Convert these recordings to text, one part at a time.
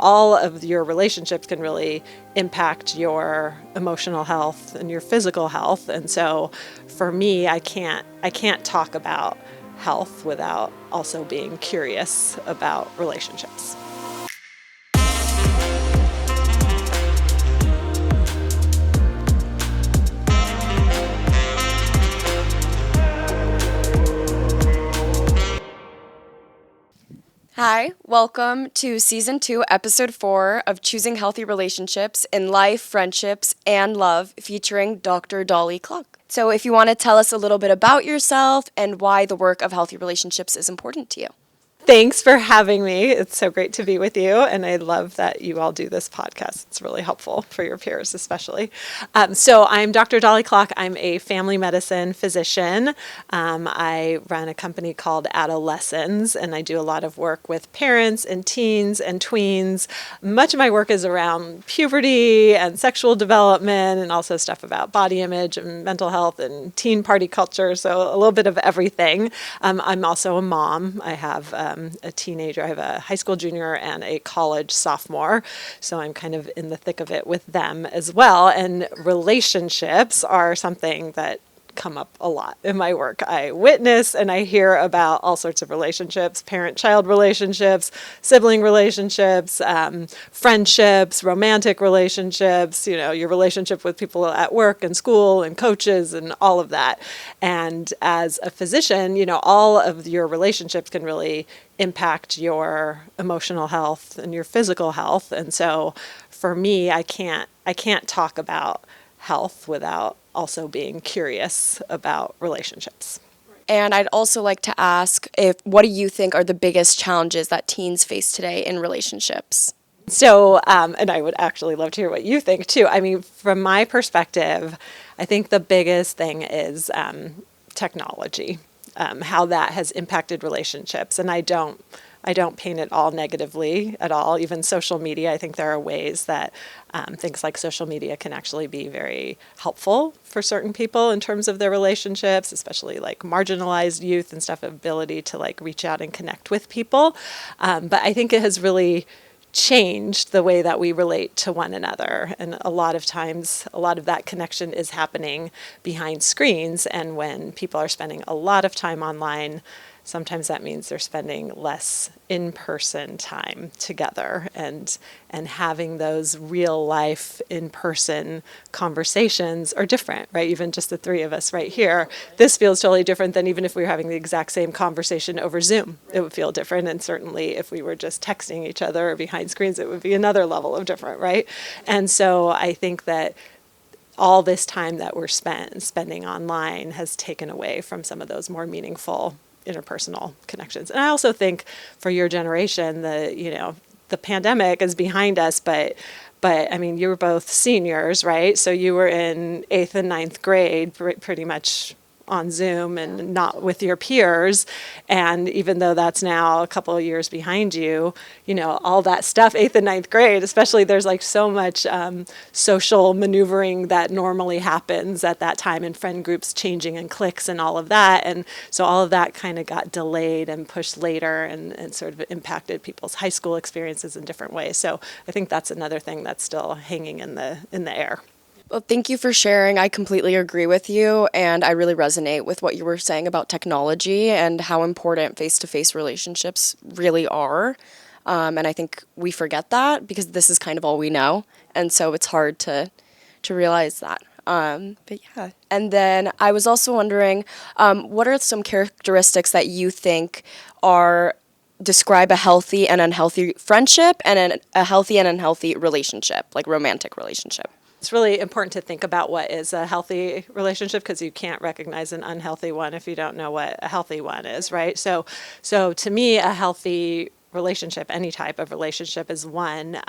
all of your relationships can really impact your emotional health and your physical health. And so for me, I can't talk about health without also being curious about relationships. Hi, welcome to Season 2, Episode 4 of Choosing Healthy Relationships in Life, Friendships, and Love, featuring Dr. Dolly Clark. So if you want to tell us a little bit about yourself and why the work of healthy relationships is important to you. Thanks for having me. It's so great to be with you, and I love that you all do this podcast. It's really helpful for your peers, especially. So I'm Dr. Dolly Clark. I'm a family medicine physician. I run a company called Adolescents, and I do a lot of work with parents and teens and tweens. Much of my work is around puberty and sexual development, and also stuff about body image and mental health and teen party culture, so a little bit of everything. I'm also a mom. I have a teenager. I have a high school junior and a college sophomore. So I'm kind of in the thick of it with them as well. And relationships are something that come up a lot in my work. I witness and I hear about all sorts of relationships, parent-child relationships, sibling relationships, friendships, romantic relationships, your relationship with people at work and school and coaches and all of that. And as a physician, all of your relationships can really impact your emotional health and your physical health. And so for me, I can't talk about health without also being curious about relationships. And I'd also like to ask, what do you think are the biggest challenges that teens face today in relationships? So, and I would actually love to hear what you think too. I mean, from my perspective, I think the biggest thing is technology, how that has impacted relationships. And I don't paint it all negatively at all. Even social media, I think there are ways that things like social media can actually be very helpful for certain people in terms of their relationships, especially like marginalized youth and stuff, ability to like reach out and connect with people. But I think it has really changed the way that we relate to one another. And a lot of times, a lot of that connection is happening behind screens. And when people are spending a lot of time online, sometimes that means they're spending less in-person time together, and having those real life in-person conversations are different, right? Even just the three of us right here, this feels totally different than even if we were having the exact same conversation over Zoom. It would feel different, and certainly if we were just texting each other or behind screens, it would be another level of different, right? And so I think that all this time that we're spending online has taken away from some of those more meaningful interpersonal connections. And I also think for your generation, the pandemic is behind us, but I mean, you were both seniors, right? So you were in 8th and 9th grade, pretty much on Zoom and not with your peers. And even though that's now a couple of years behind you, all that stuff, 8th and 9th grade, especially, there's like so much social maneuvering that normally happens at that time, and friend groups changing and cliques and all of that. And so all of that kind of got delayed and pushed later, and sort of impacted people's high school experiences in different ways. So I think that's another thing that's still hanging in the air. Well, thank you for sharing. I completely agree with you, and I really resonate with what you were saying about technology and how important face-to-face relationships really are. And I think we forget that because this is kind of all we know, and so it's hard to realize that. But yeah. And then I was also wondering, what are some characteristics that you think describe a healthy and unhealthy friendship and a healthy and unhealthy relationship, like romantic relationship? It's really important to think about what is a healthy relationship, because you can't recognize an unhealthy one if you don't know what a healthy one is, right? So to me, a healthy relationship, any type of relationship, is one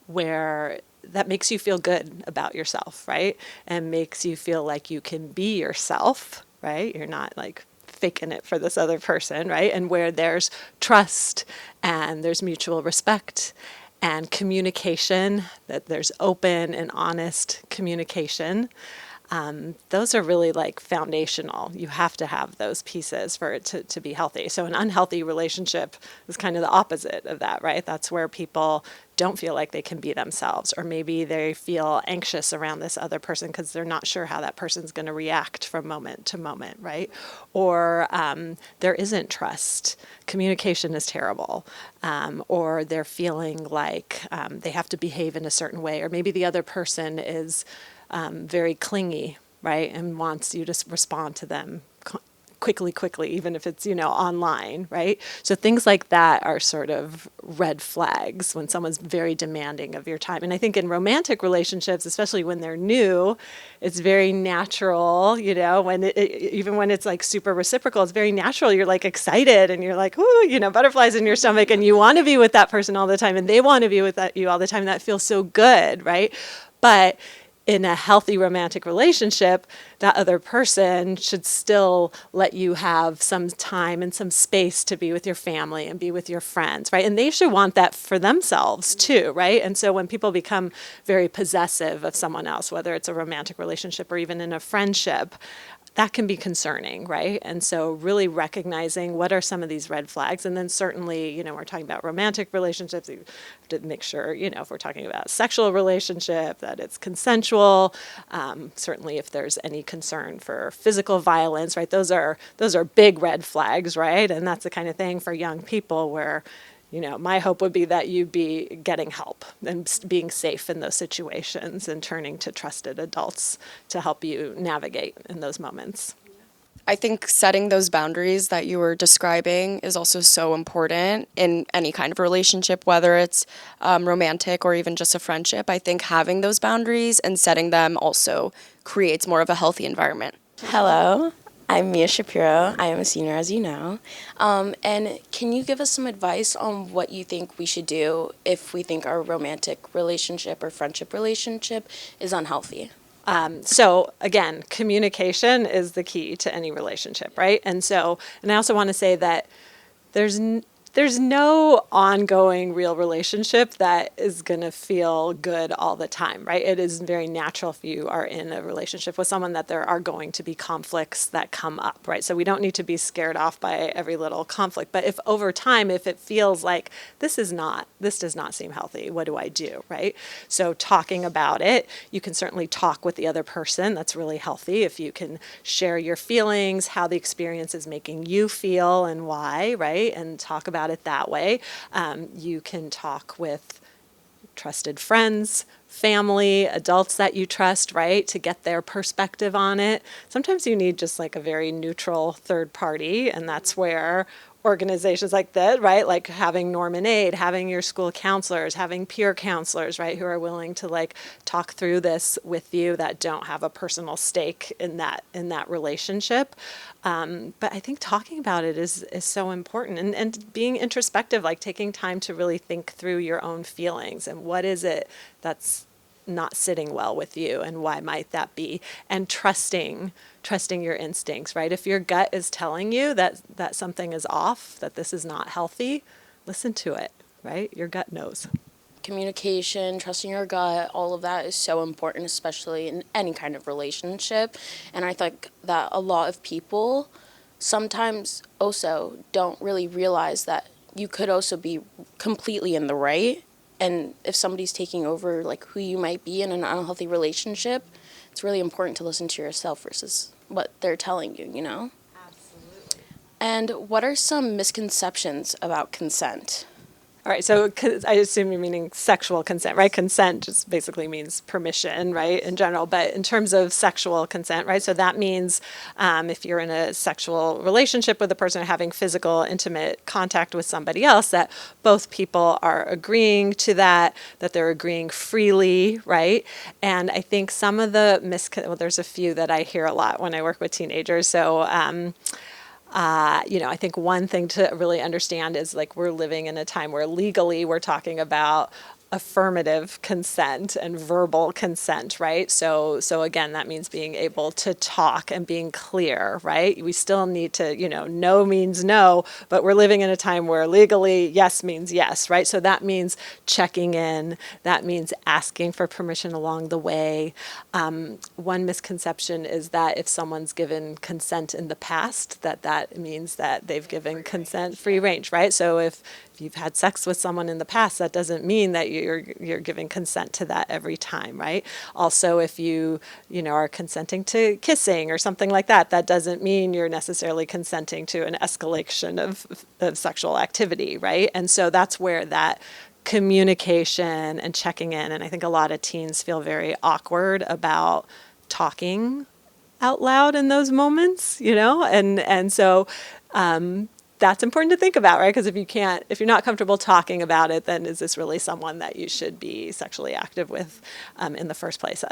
where that makes you feel good about yourself, right? And makes you feel like you can be yourself, right? You're not like faking it for this other person, right? And where there's trust and there's mutual respect and communication, that there's open and honest communication. those are really like foundational. You have to have those pieces for it to be healthy. So an unhealthy relationship is kind of the opposite of that, right? That's where people don't feel like they can be themselves, or maybe they feel anxious around this other person because they're not sure how that person's going to react from moment to moment, right? Or there isn't trust. Communication is terrible. Or they're feeling like they have to behave in a certain way, or maybe the other person is very clingy, right, and wants you to respond to them quickly, even if it's, online, right? So things like that are sort of red flags when someone's very demanding of your time. And I think in romantic relationships, especially when they're new, it's very natural, when even when it's like super reciprocal, it's very natural. You're like excited and you're like, ooh, butterflies in your stomach, and you want to be with that person all the time, and they want to be with you all the time. That feels so good, right? But in a healthy romantic relationship, that other person should still let you have some time and some space to be with your family and be with your friends, right? And they should want that for themselves too, right? And so when people become very possessive of someone else, whether it's a romantic relationship or even in a friendship, that can be concerning, right? And so really recognizing what are some of these red flags. And then certainly, we're talking about romantic relationships, you have to make sure, if we're talking about a sexual relationship, that it's consensual. Certainly if there's any concern for physical violence, right? Those are big red flags, right? And that's the kind of thing for young people where, my hope would be that you'd be getting help and being safe in those situations and turning to trusted adults to help you navigate in those moments. I think setting those boundaries that you were describing is also so important in any kind of relationship, whether it's romantic or even just a friendship. I think having those boundaries and setting them also creates more of a healthy environment. Hello, I'm Mia Shapiro. I am a senior, as you know. And can you give us some advice on what you think we should do if we think our romantic relationship or friendship relationship is unhealthy? So again, communication is the key to any relationship, right? And I also want to say that there's no ongoing real relationship that is going to feel good all the time, right? It is very natural if you are in a relationship with someone that there are going to be conflicts that come up, right? So we don't need to be scared off by every little conflict. But if over time, if it feels like this does not seem healthy, what do I do, right? So talking about it, you can certainly talk with the other person. That's really healthy. If you can share your feelings, how the experience is making you feel and why, right? And talk about it that way. You can talk with trusted friends, family, adults that you trust, right, to get their perspective on it. Sometimes you need just like a very neutral third party, and that's where organizations like that, right, like having NormanAid, having your school counselors, having peer counselors, right, who are willing to like talk through this with you that don't have a personal stake in that relationship. But I think talking about it is so important, and being introspective, like taking time to really think through your own feelings and what is it that's not sitting well with you and why might that be, and trusting your instincts, right? If your gut is telling you that something is off, that this is not healthy, listen to it, right? Your gut knows. Communication, trusting your gut, all of that is so important, especially in any kind of relationship. And I think that a lot of people sometimes also don't really realize that you could also be completely in the right. And if somebody's taking over like who you might be in an unhealthy relationship, it's really important to listen to yourself versus what they're telling you, Absolutely. And what are some misconceptions about consent? All right, so I assume you're meaning sexual consent, right? Consent just basically means permission, right, in general. But in terms of sexual consent, right, so that means if you're in a sexual relationship with a person having physical, intimate contact with somebody else, that both people are agreeing to that they're agreeing freely, right? And I think some of the there's a few that I hear a lot when I work with teenagers. So I think one thing to really understand is like we're living in a time where legally we're talking about affirmative consent and verbal consent, right? So again, that means being able to talk and being clear, right? We still need to, no means no, but we're living in a time where legally yes means yes, right? So that means checking in. That means asking for permission along the way. One misconception is that if someone's given consent in the past, that means that they've given consent free range, right? So if you've had sex with someone in the past, that doesn't mean that you're giving consent to that every time, right? Also, if you are consenting to kissing or something like that, that doesn't mean you're necessarily consenting to an escalation of sexual activity, right? And so that's where that communication and checking in, and I think a lot of teens feel very awkward about talking out loud in those moments, and so that's important to think about, right? Because if you're not comfortable talking about it, then is this really someone that you should be sexually active with in the first place?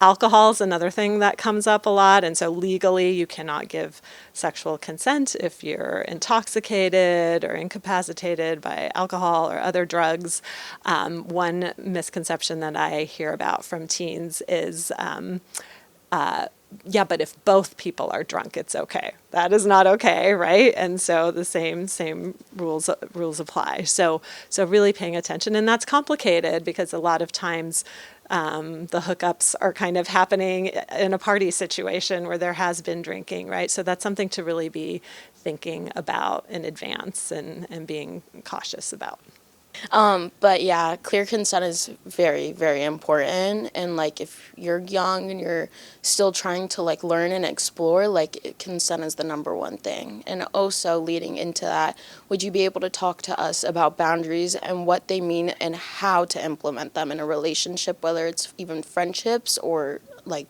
Alcohol is another thing that comes up a lot, and so legally you cannot give sexual consent if you're intoxicated or incapacitated by alcohol or other drugs. One misconception that I hear about from teens is yeah, but if both people are drunk, it's okay. That is not okay, right? And so the same rules apply. So really paying attention, and that's complicated because a lot of times the hookups are kind of happening in a party situation where there has been drinking, right? So that's something to really be thinking about in advance and being cautious about. But yeah, clear consent is very, very important. And like if you're young and you're still trying to like learn and explore, like consent is the number one thing. And also leading into that, would you be able to talk to us about boundaries and what they mean and how to implement them in a relationship, whether it's even friendships or like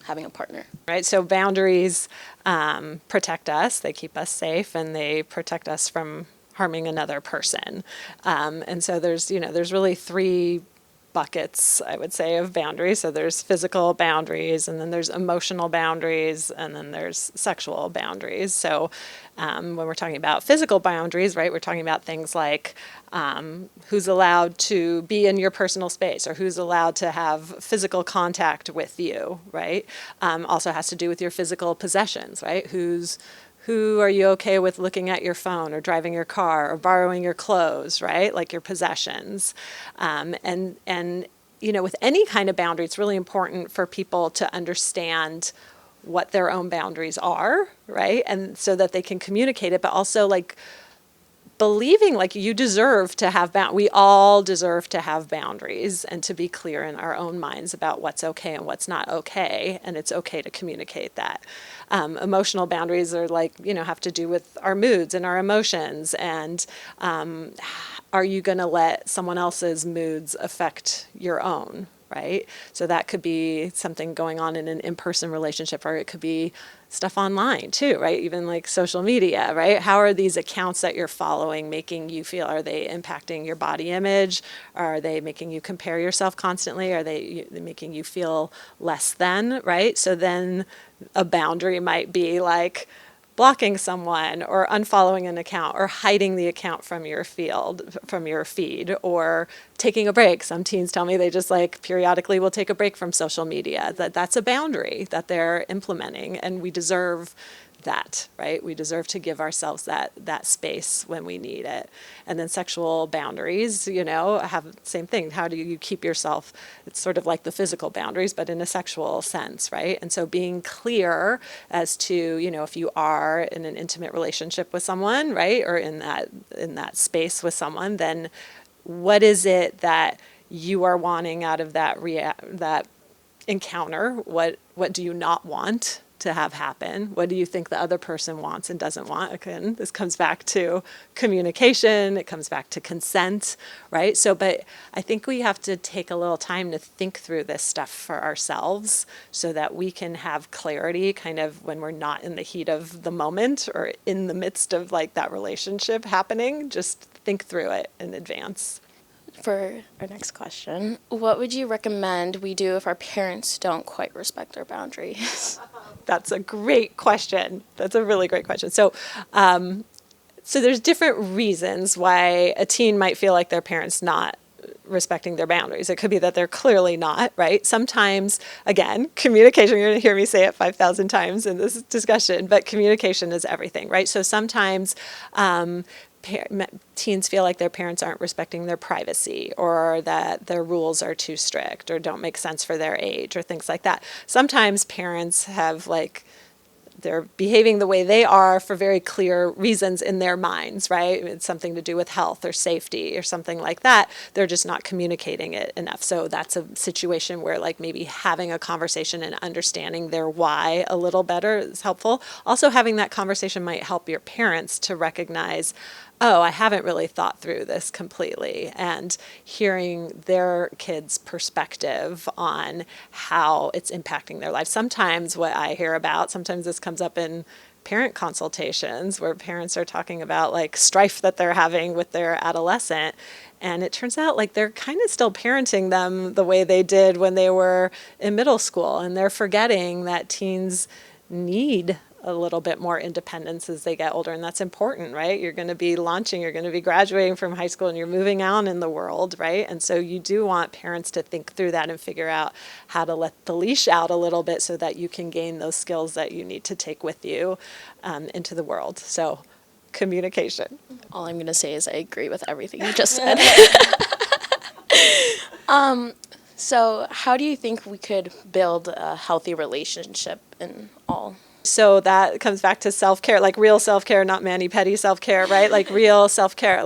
having a partner? Right. So boundaries protect us. They keep us safe, and they protect us from harming another person. And so there's really three buckets, I would say, of boundaries. So there's physical boundaries, and then there's emotional boundaries, and then there's sexual boundaries. So when we're talking about physical boundaries, right, we're talking about things like who's allowed to be in your personal space, or who's allowed to have physical contact with you, right? Also has to do with your physical possessions, right? Who are you okay with looking at your phone or driving your car or borrowing your clothes, right? Like your possessions. And with any kind of boundary, it's really important for people to understand what their own boundaries are, right? And so that they can communicate it, but also like believing like you deserve to have we all deserve to have boundaries and to be clear in our own minds about what's okay and what's not okay, and it's okay to communicate that. Emotional boundaries are like, have to do with our moods and our emotions, and are you going to let someone else's moods affect your own, right? So that could be something going on in an in-person relationship, or it could be stuff online too, right? Even like social media, right? How are these accounts that you're following making you feel? Are they impacting your body image? Are they making you compare yourself constantly? Are they making you feel less than, right? So then a boundary might be like blocking someone or unfollowing an account or hiding the account from your feed, or taking a break. Some teens tell me they just like periodically will take a break from social media. That's a boundary that they're implementing, and we deserve that, right? We deserve to give ourselves that space when we need it. And then sexual boundaries, have the same thing. How do you keep yourself? It's sort of like the physical boundaries, but in a sexual sense, right? And so being clear as to, if you are in an intimate relationship with someone, right, or in that space with someone, then what is it that you are wanting out of that encounter? What do you not want to have happen? What do you think the other person wants and doesn't want? Again, this comes back to communication. It comes back to consent, right? So, but I think we have to take a little time to think through this stuff for ourselves so that we can have clarity kind of when we're not in the heat of the moment or in the midst of like that relationship happening. Just think through it in advance. For our next question, what would you recommend we do if our parents don't quite respect our boundaries? That's a great question. That's a really great question. So there's different reasons why a teen might feel like their parents not respecting their boundaries. It could be that they're clearly not, right? Sometimes, again, communication, you're going to hear me say it 5,000 times in this discussion, but communication is everything, right? So sometimes teens feel like their parents aren't respecting their privacy, or that their rules are too strict or don't make sense for their age, or things like that. Sometimes parents have they're behaving the way they are for very clear reasons in their minds, right? It's something to do with health or safety or something like that. They're just not communicating it enough. So that's a situation where maybe having a conversation and understanding their why a little better is helpful. Also, having that conversation might help your parents to recognize, oh, I haven't really thought through this completely, and hearing their kids' perspective on how it's impacting their life. Sometimes what I hear about, sometimes this comes up in parent consultations where parents are talking about strife that they're having with their adolescent, and it turns out they're kind of still parenting them the way they did when they were in middle school, and they're forgetting that teens need a little bit more independence as they get older, and that's important, right? You're going to be launching, you're going to be graduating from high school, and you're moving out in the world, right? And so you do want parents to think through that and figure out how to let the leash out a little bit so that you can gain those skills that you need to take with you into the world. So communication. All I'm going to say is I agree with everything you just said. So how do you think we could build a healthy relationship in all? So that comes back to self-care, real self-care, not mani-pedi self-care, right? Real self-care,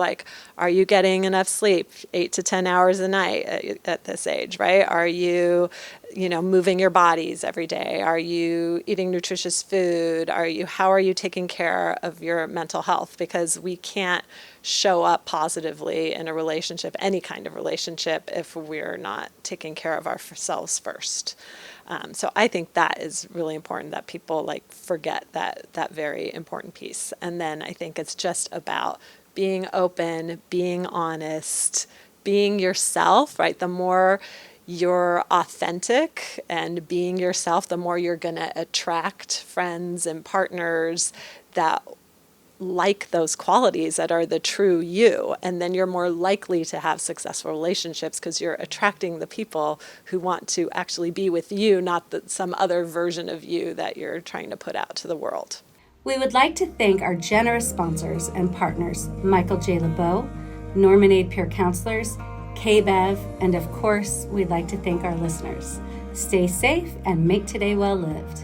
are you getting enough sleep, 8 to 10 hours a night at this age, right? Are you, moving your bodies every day? Are you eating nutritious food? How are you taking care of your mental health? Because we can't show up positively in a relationship, any kind of relationship, if we're not taking care of ourselves first. So I think that is really important, that people forget that very important piece. And then I think it's just about being open, being honest, being yourself, right? The more you're authentic and being yourself, the more you're going to attract friends and partners that like those qualities, that are the true you. And then you're more likely to have successful relationships because you're attracting the people who want to actually be with you, not some other version of you that you're trying to put out to the world. We would like to thank our generous sponsors and partners, Michael J. LeBeau, NormanAid Peer Counselors, KBEV, and of course, we'd like to thank our listeners. Stay safe and make today well lived.